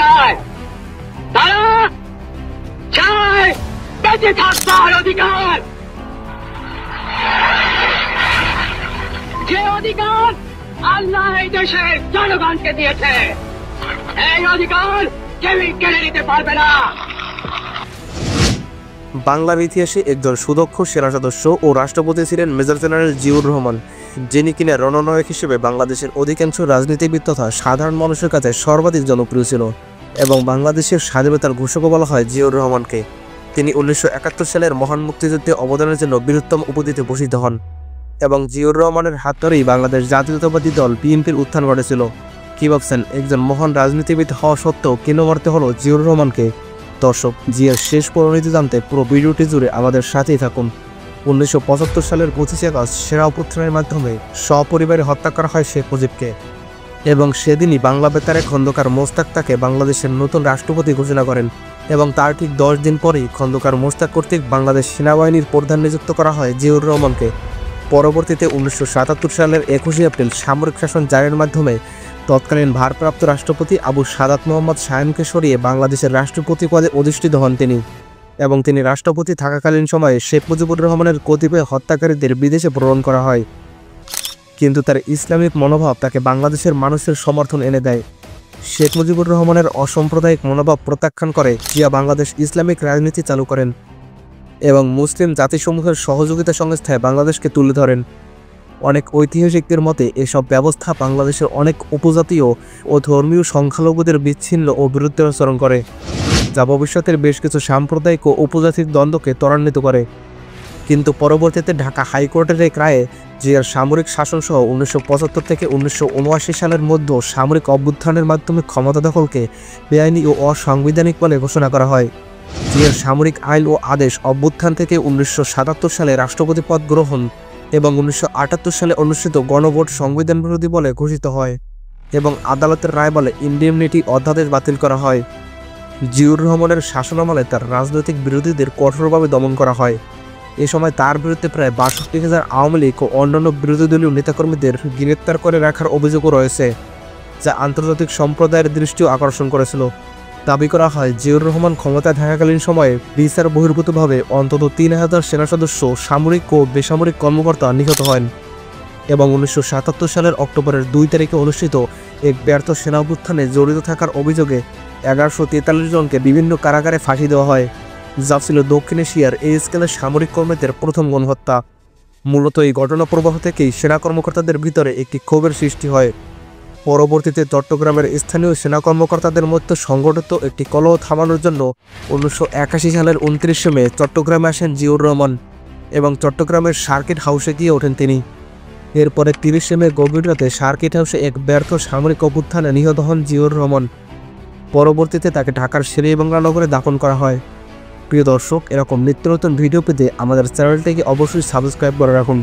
চায়, তারা চায় বেঁচে থাকবার অধিকার। যে অধিকার আল্লাহ এই দেশের জনগণকে দিয়েছে, এই অধিকার কেউই কেড়ে নিতে পারবে না। বাংলার ইতিহাসে একজন সুদক্ষ সেনা সদস্য ও রাষ্ট্রপতি ছিলেন মেজর জেনারেল জিয়াউর রহমান, যিনি কিনা রণনায়ক হিসেবে বাংলাদেশের অধিকাংশ রাজনীতিবিদ তথা সাধারণ মানুষের কাছে সর্বাধিক জনপ্রিয় ছিল এবং বাংলাদেশের স্বাধীনতার ঘোষকও বলা হয় জিয়াউর রহমানকে। তিনি 1971 সালের মহান মুক্তিযুদ্ধে অবদানের জন্য বীরোত্তম উপাধিতে ভূষিত হন এবং জিয়াউর রহমানের হাত ধরেই বাংলাদেশ জাতীয়তাবাদী দল বিএনপির উত্থান ঘটেছিল। কি ভাবছেন, একজন মহান রাজনীতিবিদ হওয়া সত্ত্বেও কেন মারতে হলো জিয়াউর রহমানকে? দর্শক, জিয়ার শেষ পরিণতি জানতে পুরো ভিডিওটি জুড়ে আমাদের সাথেই থাকুন। 1975 সালের 25 আগস্ট সেনা অভ্যুত্থানের মাধ্যমে সপরিবারে হত্যা করা হয় শেখ মুজিবকে এবং সেদিনই বাংলা বেতারে খন্দকার মোস্তাক তাকে বাংলাদেশের নতুন রাষ্ট্রপতি ঘোষণা করেন এবং তার ঠিক 10 দিন পরেই খন্দকার মোস্তাক কর্তৃক বাংলাদেশ সেনাবাহিনীর প্রধান নিযুক্ত করা হয় জিয়াউর রহমানকে। পরবর্তীতে 1977 সালের 21 এপ্রিল সামরিক শাসন জারির মাধ্যমে তৎকালীন ভারপ্রাপ্ত রাষ্ট্রপতি আবু সাদাত মোহাম্মদ শাহেনকে সরিয়ে বাংলাদেশের রাষ্ট্রপতি পদে অধিষ্ঠিত হন তিনি এবং তিনি রাষ্ট্রপতি থাকাকালীন সময়ে শেখ মুজিবুর রহমানের কতিপয় হত্যাকারীদের বিদেশে প্রেরণ করা হয়, কিন্তু তার ইসলামিক মনোভাব তাকে বাংলাদেশের মানুষের সমর্থন এনে দেয়। শেখ মুজিবুর রহমানের অসাম্প্রদায়িক মনোভাব প্রত্যাখ্যান করে জিয়া বাংলাদেশ ইসলামিক রাজনীতি চালু করেন এবং মুসলিম জাতিসমূহের সহযোগিতা সংস্থায় বাংলাদেশকে তুলে ধরেন। অনেক ঐতিহাসিকদের মতে এসব ব্যবস্থা বাংলাদেশের অনেক উপজাতীয় ও ধর্মীয় সংখ্যালঘুদের বিচ্ছিন্ন ও বিরুদ্ধাচরণ করে, যা ভবিষ্যতের বেশ কিছু সাম্প্রদায়িক ও উপজাতির দ্বন্দ্বকে ত্বরান্বিত করে। কিন্তু পরবর্তীতে ঢাকা হাইকোর্টের এক রায়ে জিয়ার সামরিক শাসনসহ 1975 থেকে 1979 সালের মধ্যে সামরিক অভ্যুত্থানের মাধ্যমে ক্ষমতা দখলকে বেআইনি ও অসাংবিধানিক বলে ঘোষণা করা হয়। জিয়ার সামরিক আইন ও আদেশ অভ্যুত্থান থেকে 1977 সালে রাষ্ট্রপতি পদ গ্রহণ এবং 1978 সালে অনুষ্ঠিত গণভোট সংবিধান বিরোধী বলে ঘোষিত হয় এবং আদালতের রায় বলে ইনডেমনিটি অধ্যাদেশ বাতিল করা হয়। জিয়াউর রহমানের শাসনামলে তার রাজনৈতিক বিরোধীদের কঠোরভাবে দমন করা হয়। এ সময় তার বিরুদ্ধে প্রায় 62,000 আওয়ামী লীগ ও অন্যান্য বিরোধী দলীয় নেতাকর্মীদের গ্রেপ্তার করে রাখার অভিযোগও রয়েছে, যা আন্তর্জাতিক সম্প্রদায়ের দৃষ্টিও আকর্ষণ করেছিল। দাবি করা হয় জিয়াউর রহমান ক্ষমতায় থাকাকালীন সময়ে বিচার বহির্ভূতভাবে অন্তত 3,000 সেনা সদস্য, সামরিক ও বেসামরিক কর্মকর্তা নিহত হন এবং 1977 সালের অক্টোবরের 2 তারিখে অনুষ্ঠিত এক ব্যর্থ সেনা অভ্যুত্থানে জড়িত থাকার অভিযোগে 1143 জনকে বিভিন্ন কারাগারে ফাঁসি দেওয়া হয়, যা ছিল দক্ষিণ এশিয়ার এই স্কেলের সামরিক কর্মীদের প্রথম গণহত্যা। মূলত এই ঘটনা প্রবাহ থেকেই সেনা কর্মকর্তাদের ভিতরে একটি ক্ষোভের সৃষ্টি হয়। পরবর্তীতে চট্টগ্রামের স্থানীয় সেনা কর্মকর্তাদের মধ্যে সংগঠিত একটি কলহ থামানোর জন্য 1981 সালের 29 মে চট্টগ্রামে আসেন জিয়াউর রহমান এবং চট্টগ্রামের সার্কিট হাউসে গিয়ে ওঠেন তিনি। এরপরে 30 মে গভীর রাতে সার্কিট হাউসে এক ব্যর্থ সামরিক অভ্যুত্থানে নিহত হন জিয়াউর রহমান। পরবর্তীতে তাকে ঢাকার শেরেবাংলা নগরে দাফন করা হয়। প্রিয় দর্শক, এরকম নিত্য নতুন ভিডিও পেতে আমাদের চ্যানেলটিকে অবশ্যই সাবস্ক্রাইব করে রাখুন।